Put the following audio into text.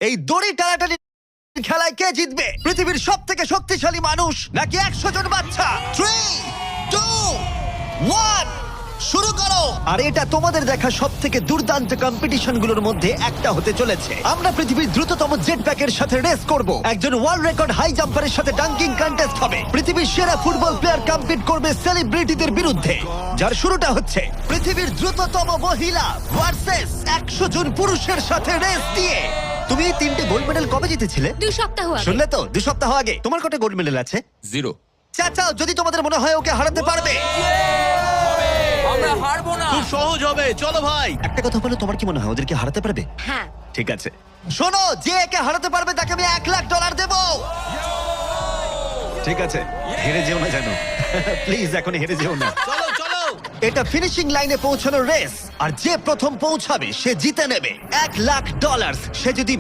এই দড়ি টানাটানি খেলায় কে জিতবে? পৃথিবীর সব থেকে শক্তিশালী মানুষ নাকি 100 জন বাচ্চা? 3, 2, 1 শুরু করো। আর এটা তোমাদের দেখা সব থেকে দুর্দান্ত কম্পিটিশন গুলোর মধ্যে একটা হতে চলেছে। আমরা পৃথিবীর দ্রুততম জেট প্যাকের সাথে রেস করব। একজন ওয়ার্ল্ড রেকর্ড হাই জাম্পারের সাথে ডাঙ্কিং কন্টেস্ট হবে। পৃথিবীর সেরা ফুটবল প্লেয়ার কম্পিট করবে সেলিব্রিটিদের বিরুদ্ধে। যার শুরুটা হচ্ছে পৃথিবীর দ্রুততম মহিলা ভার্সেস 100 জন পুরুষের সাথে রেস দিয়ে। তুমি এই 3টে গোল্ড মেডেল কবে জিতেছিলে? 2 সপ্তাহ আগে। শুনলে তো, 2 সপ্তাহ আগে। তোমার কটা গোল্ড মেডেল আছে? 0। চাচাও, যদি তোমাদের মনে হয় ওকে হারাতে পারবে। আমরা হারবো না। খুব সহজ হবে, চলো ভাই। একটা কথা বলো, তোমার কি মনে হয় ওদেরকে হারাতে পারবে? হ্যাঁ। ঠিক আছে, শোনো, যে একে হারাতে পারবে তাকে আমি $1,00,000 দেবো। ঠিক আছে, হেরে যেও না জানো। প্লিজ এখন হেরে যেও না। চলো চলো। এটা ফিনিশিং লাইনে পৌঁছানোর রেস, আর যে প্রথম পৌঁছাবে সে জিতে নেবে $1,00,000। সে যদি